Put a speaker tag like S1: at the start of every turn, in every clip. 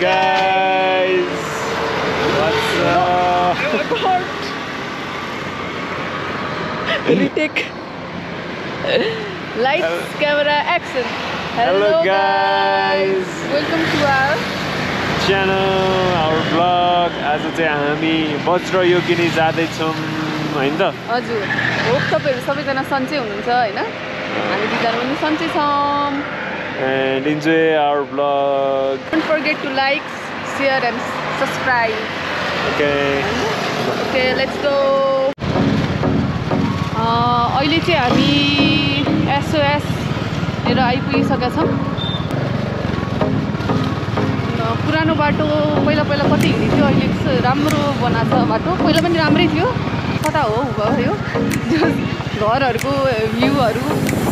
S1: guys? What's up?
S2: Retake. Lights, camera, action.
S1: Hello guys.
S2: Welcome to our
S1: channel, our vlog. आज चाहिँ हामी वज्र योगिनी जाँदैछौँ हैन त?
S2: हजुर हो तपाईहरु सबैजना सन्चै हुनुहुन्छ हैन हामी दुईजना पनि सन्चै छौं
S1: and enjoy our vlog.
S2: Don't forget to like, share and subscribe. Okay, let's go. अहिले चाहिँ हामी SOS लिएर आइपुगिसकेका छौं पुरानो बाटो पहिला कति हिँड्थ्यो अहिले राम्रो बनाएको छ बाटो पहिला पनि राम्रै थियो कता हो भयो घरहरुको भ्यूहरु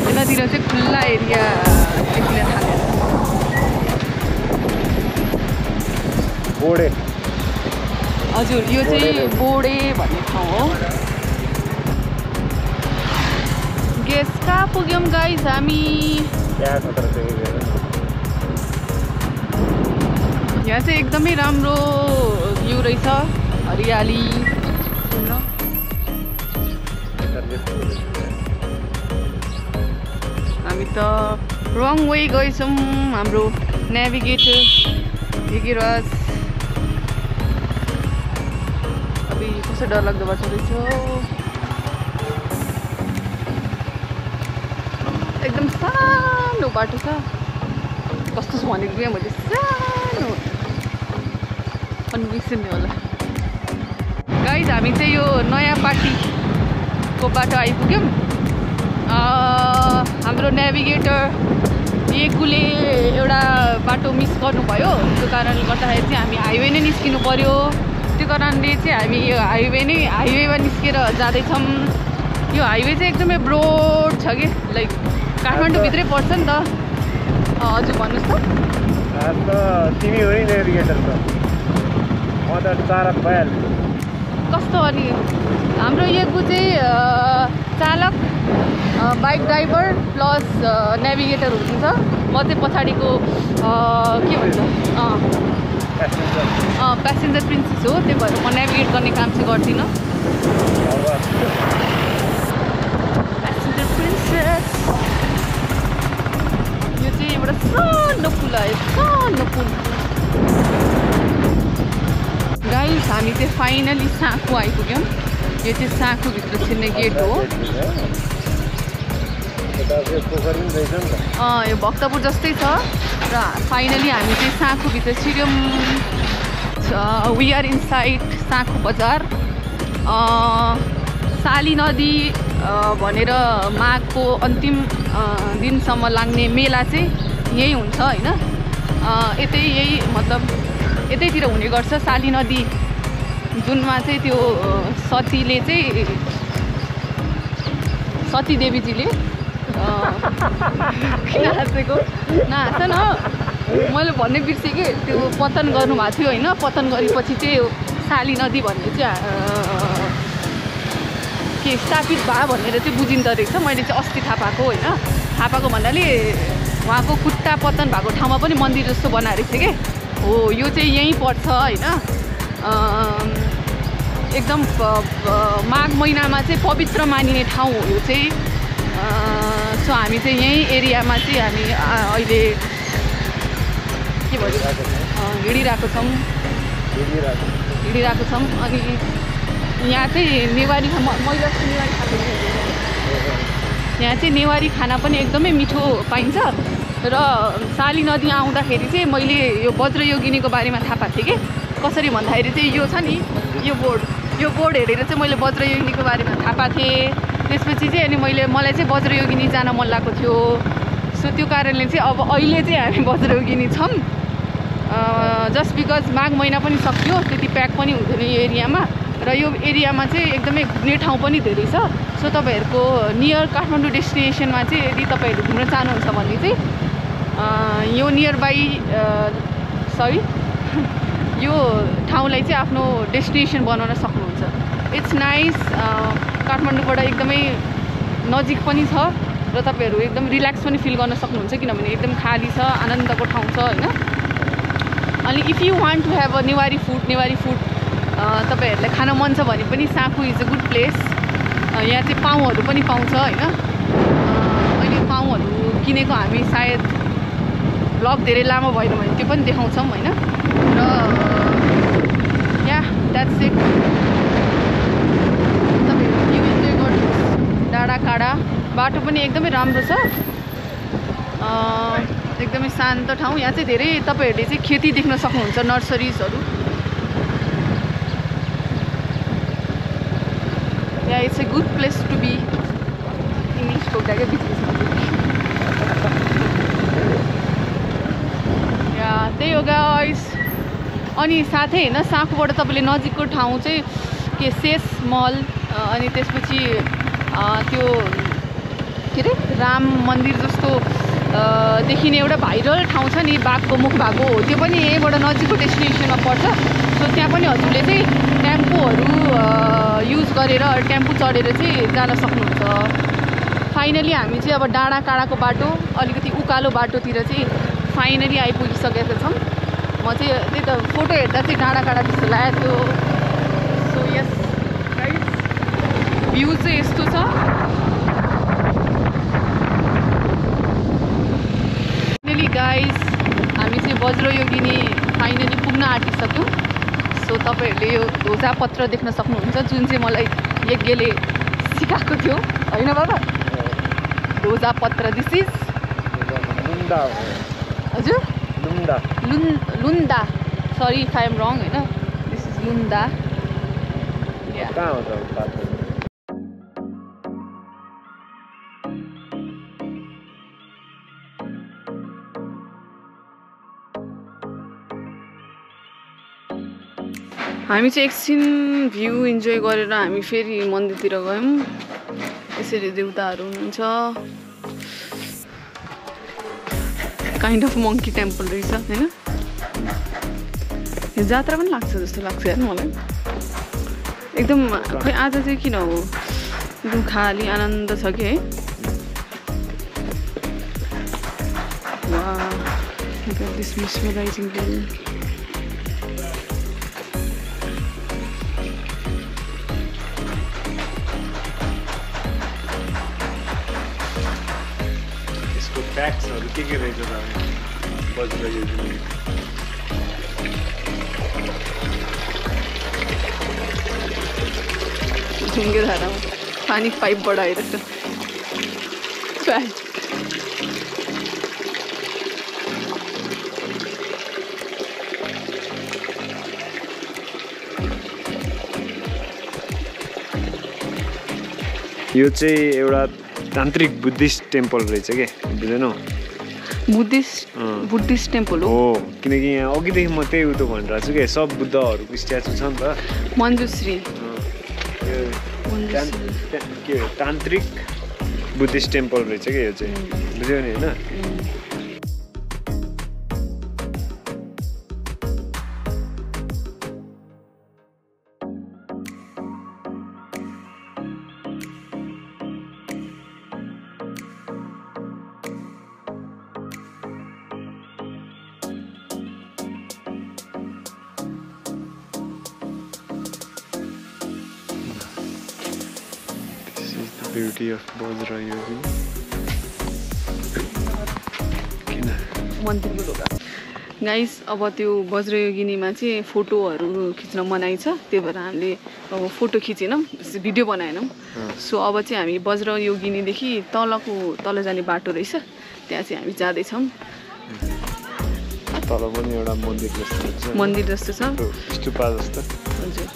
S2: यतातिर चाहिँ खुल्ला एरिया देखिन थाल्यो
S1: बोडे
S2: हजुर यो चाहिँ बोडे भन्ने ठाउँ हो गेस कहाँ पुग्यौं गाइस हामी यहाँ चाहिँ एकदमै राम्रो भ्यू रहेछ हरियाली हामी त रङ वे गएछौं हाम्रो नेभिगेटर हेगिरस अबि कस्तो डरलाग्दो बाटो रहेछ एकदम सानो बाटो छ कस्तो छ भनेको के मैले सानो कन्भिक्सन नि होला गाइस हामी चाहिँ यो नयाँ पार्टीको बाटो आइपुग्यौं हाम्रो नेभिगेटर एकले एउटा बाटो मिस गर्नुभयो त्यो कारणले गर्दाखेरि चाहिँ हामी हाइवे नै निस्किनु पर्यो त्यो कारणले चाहिँ हामी यो हाइवेमा निस्केर जाँदैछौँ यो हाइवे चाहिँ एकदमै ब्रोड छ कि लाइक काठमाडौँ भित्रै पर्छ नि त हजुर भन्नुहोस् त
S1: तिमी हो नि नेभिगेटर त म त चालक भइहाल्छु
S2: कस्तो अनि हाम्रो यो चाहिँ चालक बाइक ड्राइभर प्लस नेभिगेटर हुनुहुन्छ म चाहिँ पछाडिको के भन्छ प्यासेन्जर प्रिन्सेस हो त्यही भएर म नेभिगेट गर्ने काम चाहिँ गर्दिनँ प्यासेन्जर प्रिन्सेस यो चाहिँ एउटा सानो पुल आयो सानो पुल गाइस हामी चाहिँ फाइनली साँखु आइपुग्यौँ यो चाहिँ साँखुभित्र छिर्ने गेट हो यो भक्तपुर जस्तै छ र फाइनली हामी चाहिँ साँखुभित्र छिर्यौँ वी आर इनसाइड साँखु बजार साली नदी भनेर माघको अन्तिम दिनसम्म लाग्ने मेला चाहिँ यही हुन्छ हैन यही मतलब यतैतिर हुने गर्छ साली नदी जुनमा चाहिँ त्यो सतीले चाहिँ सती देवीजीले किन हाँसेको नहाँस न मैले भन्ने बिर्सेँ कि त्यो पतन गर्नुभएको थियो होइन पतन गरेपछि चाहिँ साली नदी भन्ने चाहिँ के स्थापित भयो भनेर चाहिँ बुझिँदो रहेछ मैले चाहिँ अस्ति थाहा पाएको होइन थाहा पाएको भन्नाले उहाँको खुट्टा पतन भएको ठाउँमा पनि मन्दिर जस्तो बनाएको रहेछ कि हो यो चाहिँ यहीँ पर्छ होइन एकदम माघ महिनामा चाहिँ पवित्र मानिने ठाउँ हो यो चाहिँ सो हामी चाहिँ यही एरियामा चाहिँ हामी अहिले के भन्छ हिँडिरहेको छौँ अनि यहाँ चाहिँ नेवारी मैले यहाँ चाहिँ नेवारी खाना पनि एकदमै मिठो पाइन्छ र साली नदी आउँदाखेरि चाहिँ मैले यो वज्र योगिनीको बारेमा थाहा पाएको थिएँ कि कसरी भन्दाखेरि चाहिँ यो छ नि यो बोर्ड हेरेर चाहिँ मैले वज्र योगिनीको बारेमा थाहा पाएको थिएँ त्यसपछि चाहिँ अनि मलाई चाहिँ वज्र योगिनी जान मन लागेको थियो सो त्यो कारणले चाहिँ अब अहिले चाहिँ हामी वज्र योगिनी छौँ जस्ट बिकज माघ महिना पनि सकियो त्यति प्याक पनि हुँदैन यो एरियामा र यो एरियामा चाहिँ एकदमै घुम्ने ठाउँ पनि धेरै छ सो तपाईँहरूको नियर काठमाडौँ डेस्टिनेसनमा चाहिँ यदि तपाईँहरू घुम्न चाहनुहुन्छ भने चाहिँ यो नियर बाई यो ठाउँलाई चाहिँ आफ्नो डेस्टिनेसन बनाउन सक्नुहुन्छ इट्स नाइस काठमाडौँबाट एकदमै नजिक पनि छ र तपाईहरु एकदम रिल्याक्स पनि फिल गर्न सक्नुहुन्छ किनभने एकदम खाली छ आनन्दको ठाउँ छ हैन अनि if you want to have a Newari food तपाईँहरूलाई खान मन छ भने पनि Sankhu is a good place. यहाँ चाहिँ पाउहरू पनि पाउँछ होइन। अहिले पाउहरू किनेको हामी सायद ब्लग धेरै लामो भएन भने त्यो पनि देखाउँछौँ होइन। र या द्याट्स इट। तपाईँहरू भ्यू इन्जोय गर्नुहोस्। डाँडा काँडा बाटो पनि एकदमै राम्रो छ, एकदमै शान्त ठाउँ। यहाँ चाहिँ धेरै तपाईँहरूले चाहिँ खेती देख्न सक्नुहुन्छ, नर्सरिजहरू। Yeah it's a good place to be. English बोक्दाकै बिचमा या त्यही हो गाइस। अनि साथै होइन साँखुबाट तपाईँले नजिकको ठाउँ चाहिँ के शेष महल, अनि त्यसपछि त्यो के अरे राम मन्दिर जस्तो देखिने एउटा भाइरल ठाउँ छ नि, बाघको मुख भएको हो, त्यो पनि यहीँबाट नजिकको डेस्टिनेसनमा पर्छ। सो त्यहाँ पनि हजुरले चाहिँ टेम्पोहरू युज गरेर टेम्पो चढेर चाहिँ जान सक्नुहुन्छ। फाइनली हामी चाहिँ अब डाँडा काँडाको बाटो अलिकति उकालो बाटोतिर चाहिँ फाइनली आइपुगिसकेका छौँ। म चाहिँ त्यही त फोटो हेर्दा चाहिँ डाँडा काँडा जस्तो लागेको थियो। सो यस गाइस, भ्यू चाहिँ यस्तो छ। फाइनली गाइस हामी चाहिँ वज्रयोगिनी फाइनली पुग्न आँटिसक्यौँ। सो तपाईँहरूले यो ध्वजापत्र देख्न सक्नुहुन्छ, जुन चाहिँ मलाई यज्ञले सिकाएको थियो होइन बाबा? ध्वजापत्र दिस इज हजुर लुन्दा, sorry if I am wrong होइन, दिस इज लुन्दा। हामी चाहिँ एकछिन भ्यू इन्जोय गरेर हामी फेरि मन्दिरतिर गयौँ। यसरी देउताहरू हुनुहुन्छ। काइन्ड अफ मङ्की टेम्पल रहेछ होइन। यो जात्रा पनि लाग्छ जस्तो लाग्छ हेर्नु मलाई एकदम। खै आज चाहिँ किन हो एकदम खाली आनन्द छ कि है। वाह, दिस mesmerizing view.
S1: फ्याक्ट्सहरू के रहेछ त वज्रयोगिनी?
S2: ढुङ्गे धारामा पानी पाइपबाट आइरहेछ।
S1: यो चाहिँ एउटा तान्त्रिक बुद्धिस्ट टेम्पल रहेछ के, बुझेनौ?
S2: बुद्धिस्ट टेम्पल हो
S1: किनकि यहाँ अघिदेखि म त्यही उतो भनिरहेको छु कि सब बुद्धहरूको स्ट्याचु छ नि त।
S2: मञ्जुश्री
S1: के तान्त्रिक बुद्धिस्ट टेम्पल रहेछ क्या यो चाहिँ, बुझ्यौ नि होइन? Beauty of वज्रयोगिनी किन
S2: मन्दिरको ढोका। गाइस अब त्यो वज्रयोगिनीमा चाहिँ फोटोहरू खिच्न मनाइ छ, त्यही भएर हामीले अब फोटो खिचेनौँ, भिडियो बनाएनौँ। सो अब चाहिँ हामी वज्रयोगिनीदेखि तल जाने बाटो रहेछ, त्यहाँ चाहिँ हामी जाँदैछौँ।
S1: तल पनि एउटा
S2: मन्दिर जस्तो छ,
S1: स्तूपा जस्तो।
S2: हजुर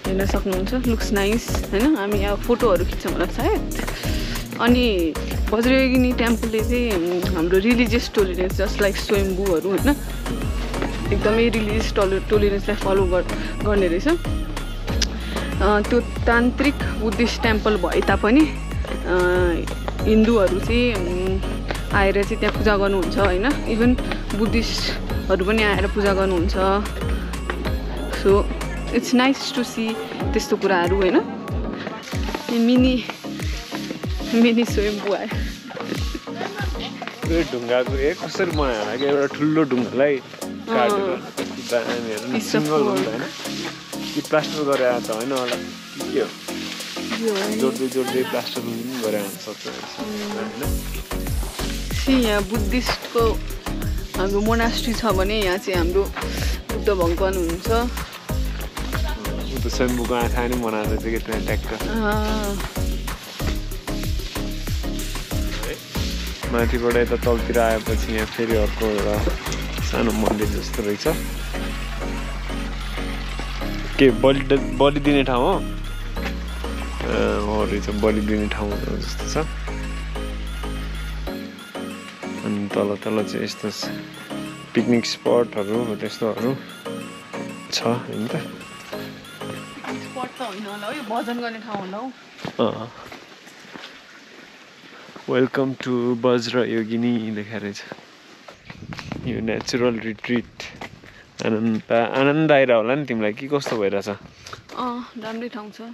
S2: हेर्न सक्नुहुन्छ, लुक्स नाइस होइन। हामी यहाँ फोटोहरू खिच्छौँ होला सायद। अनि वज्रयोगिनी टेम्पलले चाहिँ हाम्रो रिलिजियस टोलरेन्स जस्ट लाइक स्वयम्भूहरू होइन, एकदमै रिलिजियस टोलरेन्सलाई फलो गर्ने रहेछ। त्यो तान्त्रिक बुद्धिस्ट टेम्पल भए तापनि हिन्दूहरू चाहिँ आएर चाहिँ त्यहाँ पूजा गर्नुहुन्छ होइन। इभन बुद्धिस्टहरू पनि आएर पूजा गर्नुहुन्छ। So it's nice to see त्यस्तो कुराहरू होइन। मिनी स्वयम्भू आयो।
S1: ढुङ्गाको कसरी बनायो होला कि एउटा ठुलो ढुङ्गालाई काटेर दामी हेर्नु सिङ्गल हो नि त होइन कि प्लास्टर गरे त होइन होला के हो जोड्दै जोड्दै प्लास्टर पनि गरे हुनसक्छ होइन
S2: यहाँ बुद्धिस्टको हाम्रो मोनास्ट्री छ भने यहाँ चाहिँ हाम्रो बुद्ध भगवान हुनुहुन्छ
S1: ऊ त शम्भुको आँखा नि बनाएको थियो कि त्यहाँ ट्याक्क माथिबाट यता तलतिर आएपछि यहाँ फेरि अर्को एउटा सानो मन्दिर जस्तो रहेछ के बलि दिने ठाउँ हो रहेछ बलि दिने ठाउँ जस्तो छ अनि तल तल चाहिँ यस्तो पिकनिक स्पटहरू त्यस्तोहरू छ होइन त
S2: स्पट त होइन होला है भजन गर्ने ठाउँ होला हौ
S1: वेलकम टु वज्र योगिनी लेखेर छ यो नेचुरल रिट्रिट आनन्द आएर होला नि तिमीलाई कि कस्तो भइरहेछ
S2: राम्रै ठाउँ छ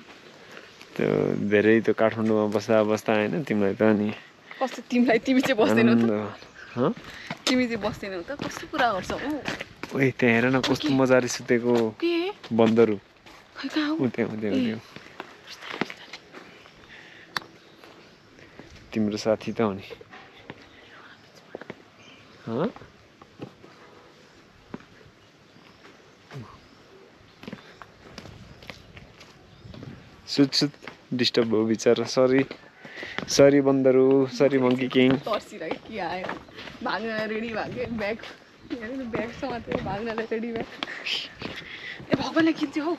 S1: त्यो धेरै त्यो काठमाडौँमा बस्दा बस्दा होइन तिमीलाई त नि
S2: कस्तो तिमीलाई तिमी चाहिँ बस्दैनौ त तिमी चाहिँ बस्दैनौ त कस्तो कुरा गर्छौ
S1: ओइ त्यहाँ हेर न कस्तो मजाले सुतेको बन्दरु
S2: खै कहाँ हो
S1: त्यहाँ तिम्रो साथी त हो नि सुत डिस्टर्ब भयो बिचरा सरी बन्दरु सरी मङ्की किङ
S2: तर्सिरहेको के आयो भाग्न रेडी भएको ब्याग ब्याग समातेर भाग्नलाई रेडी भयो ए भगवानलाई किन्छु हौ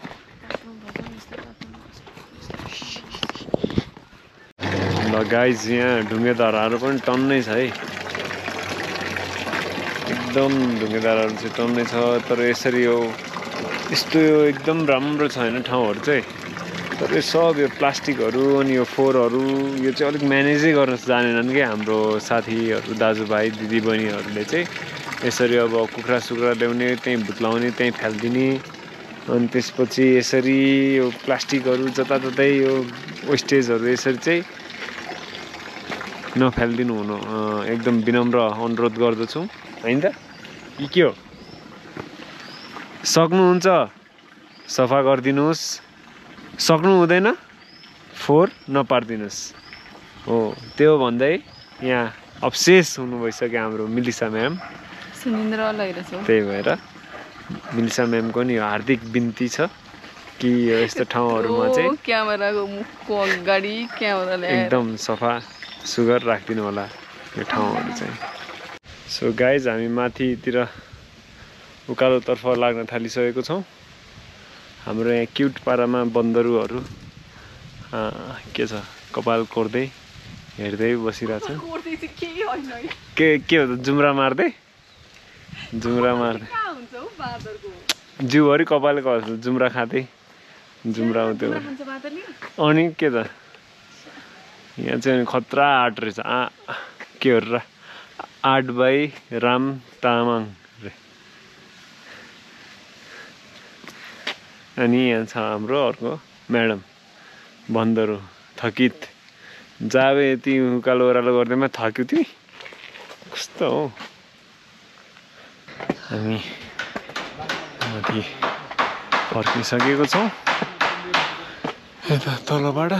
S1: ल गाइज यहाँ ढुङ्गे धाराहरू पनि टन्नै छ है एकदम ढुङ्गे धाराहरू चाहिँ टन्नै छ तर यसरी यो यस्तो यो एकदम राम्रो छ होइन ठाउँहरू चाहिँ तर यो सब यो प्लास्टिकहरू अनि यो फोहोरहरू यो चाहिँ अलिक म्यानेजै गर्न जानेनन् कि हाम्रो साथीहरू दाजुभाइ दिदीबहिनीहरूले चाहिँ यसरी अब कुखुरा सुखुरा ल्याउने त्यहीँ भुत्लाउने त्यहीँ फ्यालिदिने अनि त्यसपछि यसरी यो प्लास्टिकहरू जताततै यो वेस्टेजहरू यसरी चाहिँ नफालिदिनु हुनु एकदम विनम्र अनुरोध गर्दछु होइन त के हो सक्नुहुन्छ सफा गरिदिनुहोस् सक्नु हुँदैन फोहोर नपारिदिनुहोस् हो त्यो भन्दै यहाँ अवशेष हुनु भइसक्यो हाम्रो मिलिसा म्याम त्यही भएर मिलिसा म्यामको नि हार्दिक बिन्ती छ कि यस्तो ठाउँहरूमा चाहिँ
S2: क्यामेराको मुखको अगाडि क्यामेरा
S1: एकदम सफा सुग्घर राखिदिनु होला यो ठाउँहरू चाहिँ सो गाइज हामी माथितिर उकालोतर्फ लाग्न थालिसकेको छौँ हाम्रो यहाँ क्युट पारामा बन्दरुहरू के छ कपाल कोर्दै हेर्दै बसिरहेछ के हो त जुम्रा मार्दै जिउभरि कपाले जुम्रा खाँदै जुम्रा आउँथ्यो अनि के त यहाँ चाहिँ खतरा आर्ट रहेछ के हो र आर्ट बाई राम तामाङ रे अनि यहाँ छ हाम्रो अर्को म्याडम बन्दरु थकित जाबे यति उकालो ओह्रालो गर्दैमा थक्यौ तिमी कस्तो हो हामी माथि फर्किसकेको छौँ यता तलबाट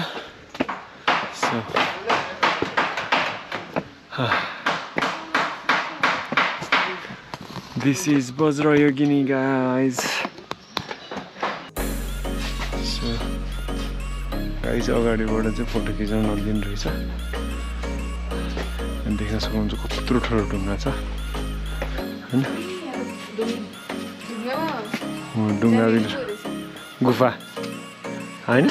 S1: This is Vajra Yogini, guys. So, guys, अगाडिबाट चाहिँ फोटो खिच्न नदिनु रहेछ देख्न सक्नुहुन्छ कत्रो ठुलो ढुङ्गा छ हैन ढुङ्गाभित्र गुफा हैन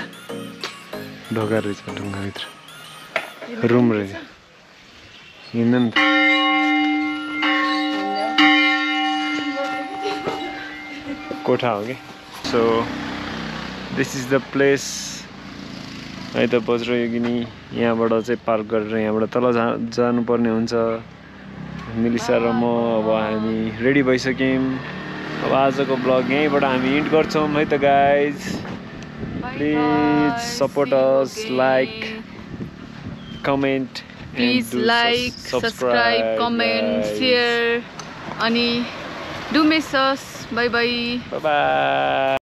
S1: ढोका रहेछ ढुङ्गाभित्र रुम रहेछ हिँड्न कोठा हो कि so this is the place है त वज्र योगिनी यहाँबाट चाहिँ पार्क गरेर यहाँबाट तल जानुपर्ने हुन्छ मिलिसा र म अब हामी रेडी भइसक्यौँ अब आजको ब्लग यहीँबाट हामी इन्ड गर्छौँ है त guys please support us like comment
S2: please like subscribe comment share अनि do miss us bye bye
S1: by.